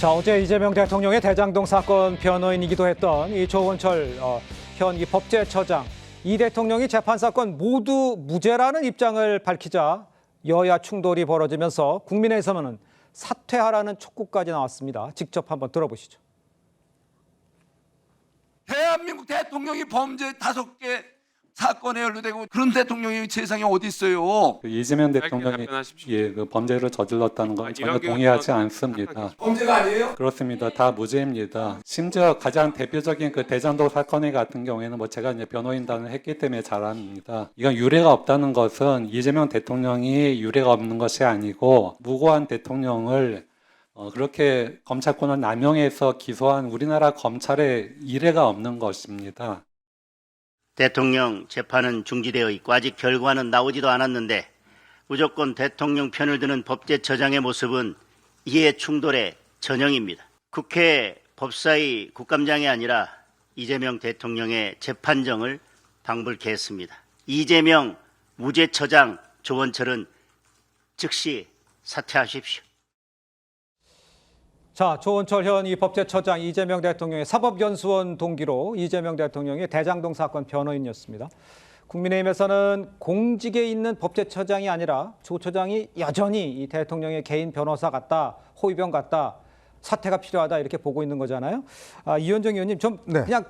자, 어제 이재명 대통령의 대장동 사건 변호인이기도 했던 이 조원철 현 이 법제처장, 이 대통령이 재판 사건 모두 무죄라는 입장을 밝히자 여야 충돌이 벌어지면서 국민의힘에서는 사퇴하라는 촉구까지 나왔습니다. 직접 한번 들어보시죠. 대한민국 대통령이 범죄 5개 사건에 연루되고 그런 대통령이 세상에 어디 있어요? 이재명 대통령이 그 범죄를 저질렀다는 건 전혀 동의하지 않습니다. 범죄가 아니에요? 그렇습니다. 다 무죄입니다. 심지어 가장 대표적인 그 대장동 사건 같은 경우에는 제가 이제 변호인단을 했기 때문에 잘 압니다. 이건 유례가 없다는 것은 이재명 대통령이 유례가 없는 것이 아니고 무고한 대통령을 그렇게 검찰권을 남용해서 기소한 우리나라 검찰의 이례가 없는 것입니다. 대통령 재판은 중지되어 있고 아직 결과는 나오지도 않았는데 무조건 대통령 편을 드는 법제처장의 모습은 이해 충돌의 전형입니다. 국회 법사위 국감장이 아니라 이재명 대통령의 재판정을 방불케 했습니다. 이재명 무죄처장 조원철은 즉시 사퇴하십시오. 자, 조원철 현 이 법제처장, 이재명 대통령의 사법연수원 동기로 이재명 대통령의 대장동 사건 변호인이었습니다. 국민의힘에서는 공직에 있는 법제처장이 아니라 조 처장이 여전히 이 대통령의 개인 변호사 같다, 호위병 같다, 사퇴가 필요하다 이렇게 보고 있는 거잖아요. 이현정 의원님, 좀 그냥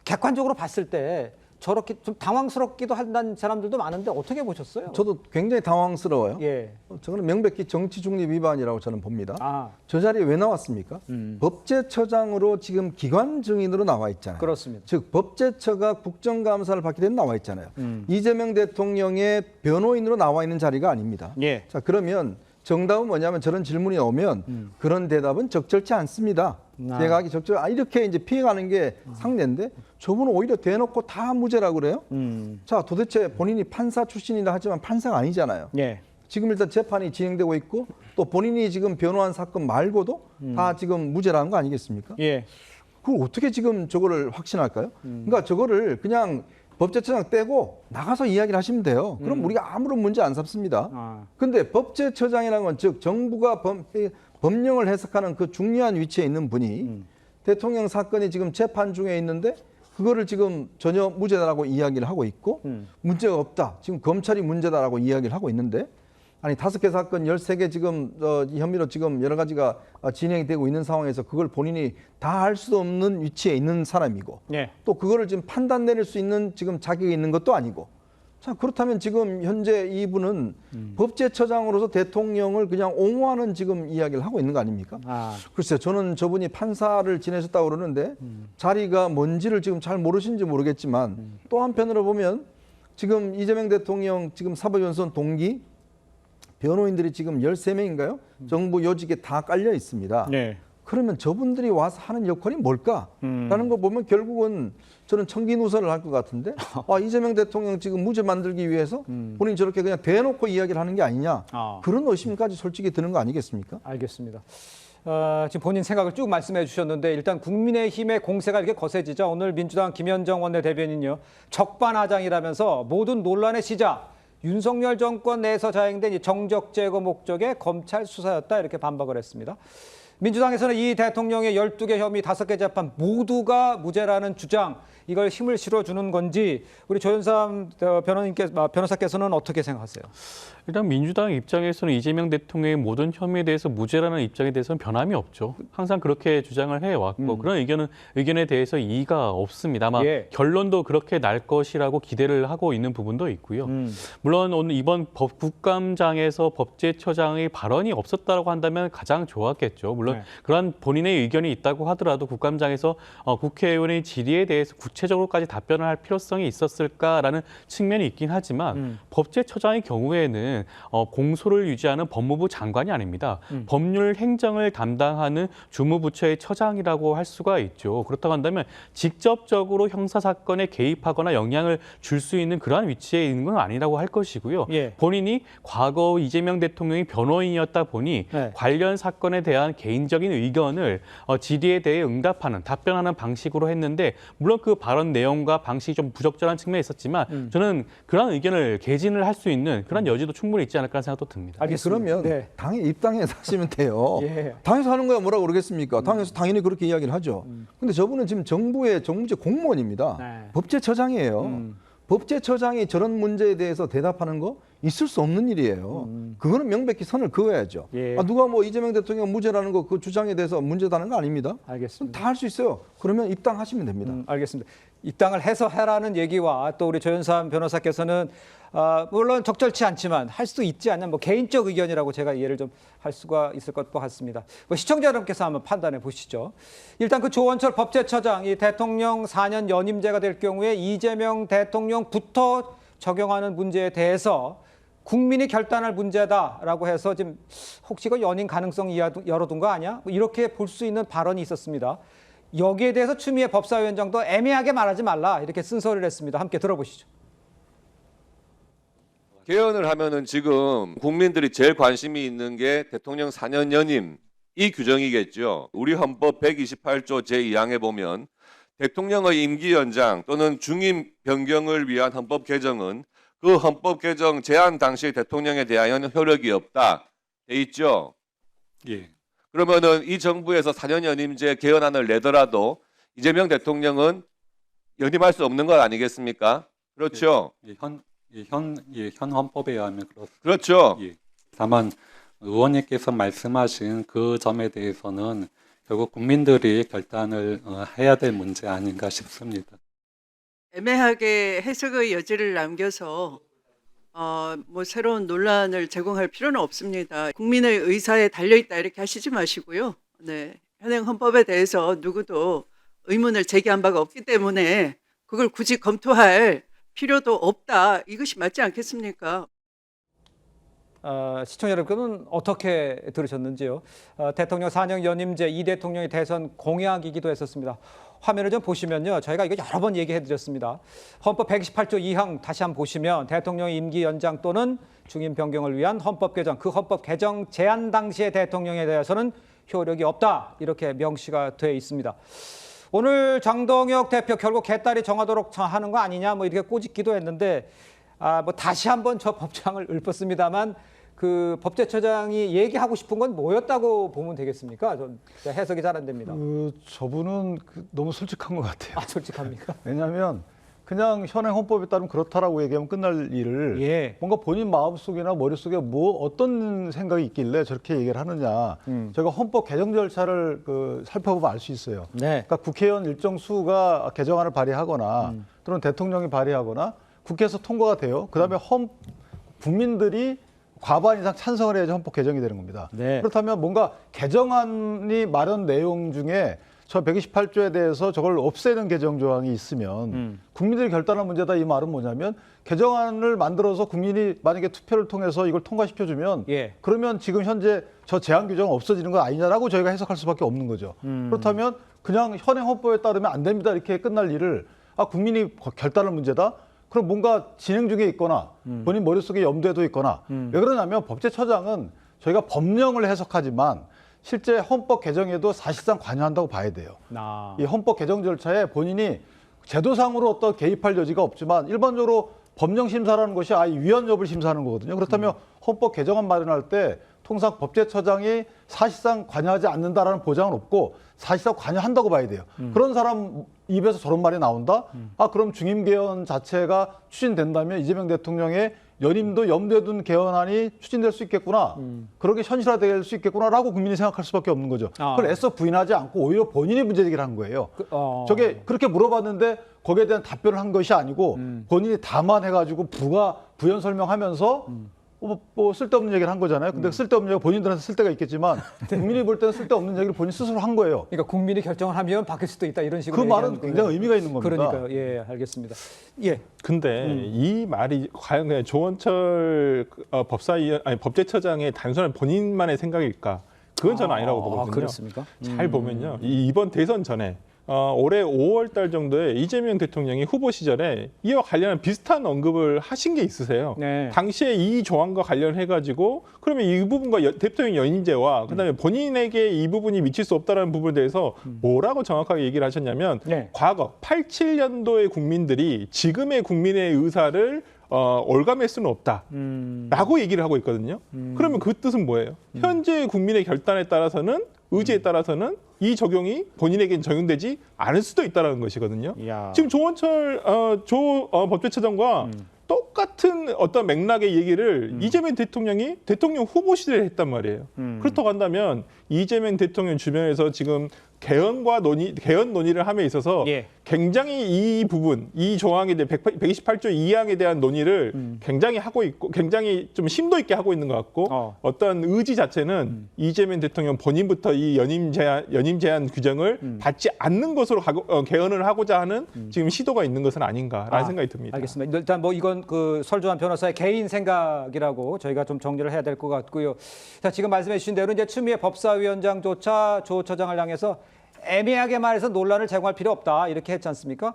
객관적으로 봤을 때 저렇게 좀 당황스럽기도 한다는 사람들도 많은데 어떻게 보셨어요? 저도 굉장히 당황스러워요. 예. 저는 명백히 정치 중립 위반이라고 저는 봅니다. 저 자리에 왜 나왔습니까? 법제처장으로 지금 기관 증인으로 나와 있잖아요. 그렇습니다. 즉 법제처가 국정감사를 받게 된 나와 있잖아요. 이재명 대통령의 변호인으로 나와 있는 자리가 아닙니다. 예. 자, 그러면 정답은 뭐냐면 저런 질문이 오면 그런 대답은 적절치 않습니다. 제가 하기 이렇게 이제 피해가는 게 상례인데 저분은 오히려 대놓고 다 무죄라고 그래요. 자, 도대체 본인이 판사 출신이라 하지만 판사가 아니잖아요. 예. 지금 일단 재판이 진행되고 있고 또 본인이 지금 변호한 사건 말고도 다 지금 무죄라는 거 아니겠습니까? 예. 그걸 어떻게 지금 저거를 확신할까요? 그러니까 저거를 그냥 법제처장 떼고 나가서 이야기를 하시면 돼요. 그럼 우리가 아무런 문제 안 삼습니다. 근데 법제처장이라는 건 즉 정부가 법령을 해석하는 그 중요한 위치에 있는 분이 대통령 사건이 지금 재판 중에 있는데 그거를 지금 전혀 무죄다라고 이야기를 하고 있고 문제가 없다. 지금 검찰이 문제다라고 이야기를 하고 있는데 아니 5개 사건 13개 지금 혐의로 지금 여러 가지가 진행이 되고 있는 상황에서 그걸 본인이 다 할 수 없는 위치에 있는 사람이고 예. 또 그거를 지금 판단 내릴 수 있는 지금 자격이 있는 것도 아니고 자 그렇다면 지금 현재 이분은 법제처장으로서 대통령을 그냥 옹호하는 지금 이야기를 하고 있는 거 아닙니까? 글쎄요, 저는 저분이 판사를 지내셨다고 그러는데 자리가 뭔지를 지금 잘 모르신지 모르겠지만 또 한편으로 보면 지금 이재명 대통령 지금 사법연수원 동기 변호인들이 지금 13명인가요? 정부 요직에 다 깔려 있습니다. 네. 그러면 저분들이 와서 하는 역할이 뭘까라는 거 보면 결국은 저는 청기누설을 할 것 같은데 이재명 대통령 지금 무죄 만들기 위해서 본인이 저렇게 그냥 대놓고 이야기를 하는 게 아니냐 그런 의심까지 솔직히 드는 거 아니겠습니까? 알겠습니다. 지금 본인 생각을 쭉 말씀해 주셨는데 일단 국민의힘의 공세가 이렇게 거세지자 오늘 민주당 김현정 원내대변인요. 적반하장이라면서 모든 논란의 시작 윤석열 정권 내에서 자행된 이 정적 제거 목적의 검찰 수사였다 이렇게 반박을 했습니다. 민주당에서는 이 대통령의 12개 혐의 5개 재판 모두가 무죄라는 주장 이걸 힘을 실어주는 건지 우리 조현삼 변호사께서는 어떻게 생각하세요? 일단 민주당 입장에서는 이재명 대통령의 모든 혐의에 대해서 무죄라는 입장에 대해서는 변함이 없죠. 항상 그렇게 주장을 해왔고 그런 의견에 대해서 이의가 없습니다. 아마 결론도 그렇게 날 것이라고 기대를 하고 있는 부분도 있고요. 물론 오늘 이번 국감장에서 법제처장의 발언이 없었다고 한다면 가장 좋았겠죠. 물론 그런 본인의 의견이 있다고 하더라도 국감장에서 국회의원의 질의에 대해서 구체적으로까지 답변을 할 필요성이 있었을까라는 측면이 있긴 하지만 법제처장의 경우에는 공소를 유지하는 법무부 장관이 아닙니다. 법률 행정을 담당하는 주무부처의 처장이라고 할 수가 있죠. 그렇다고 한다면 직접적으로 형사사건에 개입하거나 영향을 줄 수 있는 그러한 위치에 있는 건 아니라고 할 것이고요. 본인이 과거 이재명 대통령이 변호인이었다 보니 관련 사건에 대한 개인 개인적인 의견을 질의에 대해 응답하는 답변하는 방식으로 했는데 물론 그 발언 내용과 방식이 좀 부적절한 측면이 있었지만 저는 그런 의견을 개진을 할 수 있는 그런 여지도 충분히 있지 않을까 하는 생각도 듭니다. 그러면 네. 당에 입당해서 하시면 돼요. 예. 당에서 하는 거야 뭐라고 그러겠습니까? 당에서 당연히 그렇게 이야기를 하죠. 근데 저분은 지금 정부의 정무제 공무원입니다. 네. 법제처장이에요. 법제처장이 저런 문제에 대해서 대답하는 거 있을 수 없는 일이에요. 그거는 명백히 선을 그어야죠. 예. 누가 뭐 이재명 대통령 무죄라는 거 그 주장에 대해서 문제다는 거 아닙니다. 알겠습니다. 다 할 수 있어요. 그러면 입당하시면 됩니다. 알겠습니다. 입당을 해서 해라는 얘기와 또 우리 조현삼 변호사께서는 물론 적절치 않지만 할 수 있지 않냐 뭐 개인적 의견이라고 제가 이해를 좀 할 수가 있을 것 같습니다. 뭐 시청자 여러분께서 한번 판단해 보시죠. 일단 그 조원철 법제처장이 대통령 4년 연임제가 될 경우에 이재명 대통령부터 적용하는 문제에 대해서 국민이 결단할 문제다라고 해서 지금 혹시 이거 연임 가능성 열어둔 거 아니야? 뭐 이렇게 볼 수 있는 발언이 있었습니다. 여기에 대해서 추미애 법사위원장도 애매하게 말하지 말라 이렇게 쓴소리를 했습니다. 함께 들어보시죠. 개헌을 하면은 지금 국민들이 제일 관심이 있는 게 대통령 4년 연임 이 규정이겠죠. 우리 헌법 128조 제2항에 보면 대통령의 임기 연장 또는 중임 변경을 위한 헌법 개정은 그 헌법 개정 제안 당시 대통령에 대하여는 효력이 없다 돼 있죠. 예. 그러면은 이 정부에서 4년 연임제 개헌안을 내더라도 이재명 대통령은 연임할 수 없는 것 아니겠습니까? 그렇죠. 현 헌법에 의하면 그렇습니다. 그렇죠. 예. 다만 의원님께서 말씀하신 그 점에 대해서는 결국 국민들이 결단을 해야 될 문제 아닌가 싶습니다. 애매하게 해석의 여지를 남겨서 뭐 새로운 논란을 제공할 필요는 없습니다. 국민의 의사에 달려 있다 이렇게 하시지 마시고요. 네, 현행 헌법에 대해서 누구도 의문을 제기한 바가 없기 때문에 그걸 굳이 검토할 필요도 없다. 이것이 맞지 않겠습니까? 시청자 여러분은 어떻게 들으셨는지요? 대통령 4년 연임제 이 대통령의 대선 공약이기도 했었습니다. 화면을 좀 보시면요. 저희가 이거 여러 번 얘기해드렸습니다. 헌법 128조 2항 다시 한번 보시면 대통령의 임기 연장 또는 중임 변경을 위한 헌법 개정, 그 헌법 개정 제안 당시의 대통령에 대해서는 효력이 없다. 이렇게 명시가 되어 있습니다. 오늘 장동혁 대표 결국 개딸이 정하도록 하는 거 아니냐 뭐 이렇게 꼬집기도 했는데 뭐 다시 한번 저 법장을 읊었습니다만 그 법제처장이 얘기하고 싶은 건 뭐였다고 보면 되겠습니까? 좀 해석이 잘 안 됩니다. 저분은 너무 솔직한 것 같아요. 솔직합니까? 왜냐하면 그냥 현행 헌법에 따르면 그렇다라고 얘기하면 끝날 일을 예. 뭔가 본인 마음속이나 머릿속에 뭐 어떤 생각이 있길래 저렇게 얘기를 하느냐. 저희가 헌법 개정 절차를 살펴보면 알 수 있어요. 네. 그러니까 국회의원 일정 수가 개정안을 발의하거나 또는 대통령이 발의하거나 국회에서 통과가 돼요. 그다음에 국민들이 과반 이상 찬성을 해야지 헌법 개정이 되는 겁니다. 네. 그렇다면 뭔가 개정안이 마련 내용 중에 저 128조에 대해서 저걸 없애는 개정 조항이 있으면 국민들이 결단할 문제다 이 말은 뭐냐면 개정안을 만들어서 국민이 만약에 투표를 통해서 이걸 통과시켜주면 예. 그러면 지금 현재 저 제한 규정은 없어지는 거 아니냐라고 저희가 해석할 수밖에 없는 거죠. 그렇다면 그냥 현행 헌법에 따르면 안 됩니다 이렇게 끝날 일을 국민이 결단할 문제다. 그럼 뭔가 진행 중에 있거나 본인 머릿속에 염두에도 있거나 왜 그러냐면 법제처장은 저희가 법령을 해석하지만 실제 헌법 개정에도 사실상 관여한다고 봐야 돼요. 이 헌법 개정 절차에 본인이 제도상으로 어떤 개입할 여지가 없지만 일반적으로 법령 심사라는 것이 위헌 여부를 심사하는 거거든요. 그렇다면 헌법 개정안 마련할 때 통상 법제처장이 사실상 관여하지 않는다라는 보장은 없고 사실상 관여한다고 봐야 돼요. 그런 사람 입에서 저런 말이 나온다? 그럼 중임 개헌 자체가 추진된다면 이재명 대통령의 연임도 염두에 둔 개헌안이 추진될 수 있겠구나. 그렇게 현실화될 수 있겠구나라고 국민이 생각할 수밖에 없는 거죠. 그걸 애써 부인하지 않고 오히려 본인이 문제제기를 한 거예요. 저게 그렇게 물어봤는데 거기에 대한 답변을 한 것이 아니고 본인이 담아내가지고 부연 설명하면서 뭐 쓸데없는 얘기를 한 거잖아요. 근데 쓸데없는 얘기가 본인들한테 쓸데가 있겠지만 국민이 볼 때는 쓸데없는 얘기를 본인 스스로 한 거예요. 그러니까 국민이 결정을 하면 바뀔 수도 있다 이런 식으로 그 말은 굉장히 의미가 있는 겁니다. 그러니까요. 예, 알겠습니다. 예. 근데 이 말이 과연 그냥 조원철 법제처장의 단순한 본인만의 생각일까? 그건 저는 아니라고 보거든요. 그렇습니까? 잘 보면요. 이번 대선 전에 올해 5월 달 정도에 이재명 대통령이 후보 시절에 이와 관련한 비슷한 언급을 하신 게 있으세요. 네. 당시에 이 조항과 관련해가지고 그러면 이 부분과 대통령 연임제와 그다음에 본인에게 이 부분이 미칠 수 없다는 부분에 대해서 뭐라고 정확하게 얘기를 하셨냐면 네. 과거 87년도의 국민들이 지금의 국민의 의사를 올감할 수는 없다라고 얘기를 하고 있거든요. 그러면 그 뜻은 뭐예요? 현재 국민의 결단에 따라서는 의지에 따라서는 이 적용이 본인에겐 적용되지 않을 수도 있다는 것이거든요. 이야. 지금 조원철 법제처장과 똑같은 어떤 맥락의 얘기를 이재명 대통령이 대통령 후보 시절에 했단 말이에요. 그렇다고 한다면 이재명 대통령 주변에서 지금 개헌 논의를 함에 있어서 예. 굉장히 이 부분, 이 조항에 대해 128조 2항에 대한 논의를 굉장히 하고 있고, 굉장히 좀 심도 있게 하고 있는 것 같고, 어떤 의지 자체는 이재명 대통령 본인부터 이 연임 제한 규정을 받지 않는 것으로 개헌을 하고자 하는 지금 시도가 있는 것은 아닌가라는 생각이 듭니다. 알겠습니다. 일단 뭐 이건 그 설주환 변호사의 개인 생각이라고 저희가 좀 정리를 해야 될 것 같고요. 자, 지금 말씀해 주신 대로 이제 추미애 법사위원장조차 조 처장을 향해서 애매하게 말해서 논란을 제공할 필요 없다 이렇게 했지 않습니까?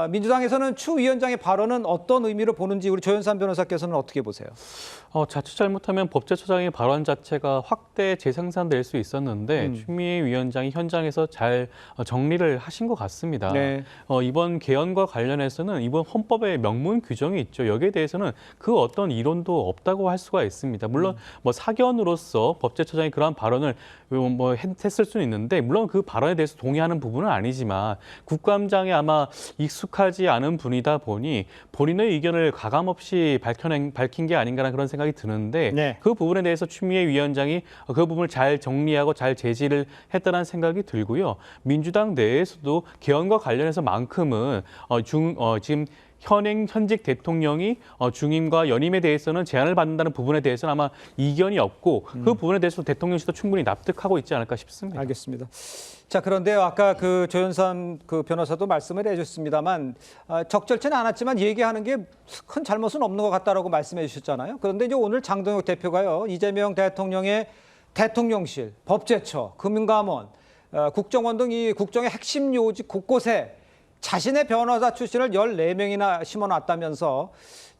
민주당에서는 추 위원장의 발언은 어떤 의미로 보는지 우리 조현삼 변호사께서는 어떻게 보세요? 자칫 잘못하면 법제처장의 발언 자체가 확대 재생산될 수 있었는데 추미애 위원장이 현장에서 잘 정리를 하신 것 같습니다. 네. 이번 개헌과 관련해서는 이번 헌법에 명문 규정이 있죠. 여기에 대해서는 그 어떤 이론도 없다고 할 수가 있습니다. 물론 뭐 사견으로서 법제처장이 그러한 발언을 뭐 했을 수는 있는데 물론 그 발언에 대해서 동의하는 부분은 아니지만 국감장에 아마 익숙하지 않은 분이다 보니 본인의 의견을 가감없이 밝힌 게 아닌가라는 그런 생각이 드는데 네. 그 부분에 대해서 추미애 위원장이 그 부분을 잘 정리하고 잘 제지를 했다는 생각이 들고요. 민주당 내에서도 개헌과 관련해서만큼은 지금 현직 대통령이 중임과 연임에 대해서는 제한을 받는다는 부분에 대해서는 아마 이견이 없고 그 부분에 대해서 대통령실도 충분히 납득하고 있지 않을까 싶습니다. 알겠습니다. 자, 그런데요, 아까 그 조현삼 그 변호사도 말씀을 해주셨습니다만 적절치는 않았지만 얘기하는 게 큰 잘못은 없는 것 같다라고 말씀해 주셨잖아요. 그런데 이제 오늘 장동혁 대표가요, 이재명 대통령의 대통령실, 법제처, 금감원, 국정원 등 이 국정의 핵심 요직 곳곳에 자신의 변호사 출신을 14명이나 심어놨다면서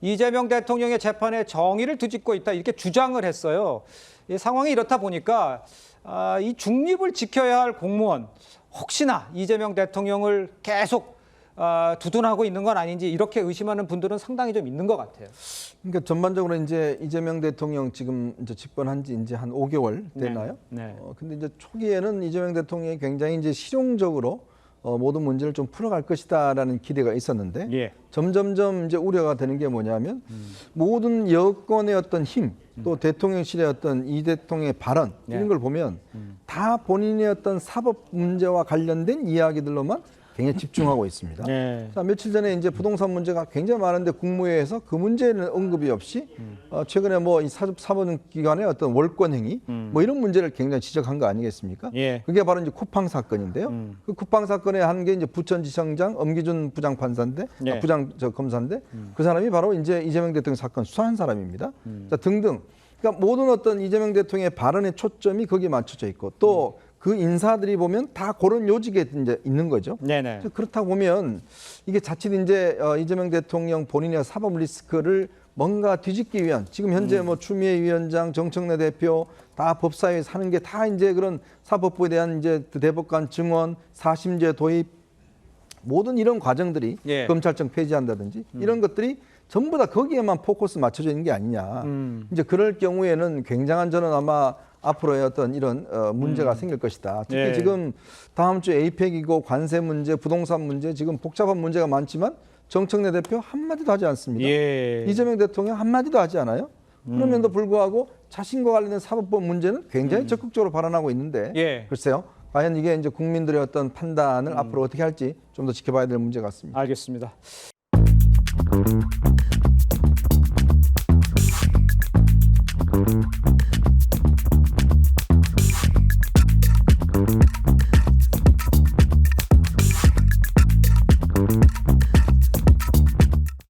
이재명 대통령의 재판에 정의를 뒤집고 있다 이렇게 주장을 했어요. 이 상황이 이렇다 보니까 이 중립을 지켜야 할 공무원 혹시나 이재명 대통령을 계속 두둔하고 있는 건 아닌지 이렇게 의심하는 분들은 상당히 좀 있는 것 같아요. 그러니까 전반적으로 이제 이재명 대통령 지금 이제 집권한 지 이제 한 5개월 됐나요? 네. 근데 이제 초기에는 이재명 대통령이 굉장히 이제 실용적으로 모든 문제를 좀 풀어갈 것이다라는 기대가 있었는데 예. 점점점 이제 우려가 되는 게 뭐냐면 모든 여권의 어떤 힘 또 대통령실의 어떤 이 대통령의 발언 이런 걸 보면 다 본인의 어떤 사법 문제와 관련된 이야기들로만 굉장히 집중하고 있습니다. 네. 자, 며칠 전에 이제 부동산 문제가 굉장히 많은데 국무회의에서 그 문제는 언급이 없이 최근에 뭐 이 사법기관의 어떤 월권 행위 뭐 이런 문제를 굉장히 지적한 거 아니겠습니까? 예. 그게 바로 이제 쿠팡 사건인데요. 그 쿠팡 사건에 한 게 이제 부천지청장 엄기준 부장판사인데 네. 검사인데 그 사람이 바로 이제 이재명 대통령 사건 수사한 사람입니다. 자, 등등. 그러니까 모든 어떤 이재명 대통령의 발언의 초점이 거기에 맞춰져 있고 또 그 인사들이 보면 다 그런 요직에 이제 있는 거죠. 네네. 그렇다 보면 이게 자칫 이제 이재명 대통령 본인의 사법 리스크를 뭔가 뒤집기 위한 지금 현재 뭐 추미애 위원장, 정청래 대표 다 법사위에서 하는 게 다 이제 그런 사법부에 대한 이제 대법관 증언, 사심제 도입 모든 이런 과정들이 예. 검찰청 폐지한다든지 이런 것들이 전부 다 거기에만 포커스 맞춰져 있는 게 아니냐. 이제 그럴 경우에는 굉장한 저는 아마 앞으로의 어떤 이런 문제가 생길 것이다. 특히 예. 지금 다음 주 에이펙이고 관세 문제, 부동산 문제 지금 복잡한 문제가 많지만 정청래 대표 한마디도 하지 않습니다. 예. 이재명 대통령 한마디도 하지 않아요. 그럼에도 불구하고 자신과 관련된 사법법 문제는 굉장히 적극적으로 발언하고 있는데 예. 글쎄요. 과연 이게 이제 국민들의 어떤 판단을 앞으로 어떻게 할지 좀 더 지켜봐야 될 문제 같습니다. 알겠습니다.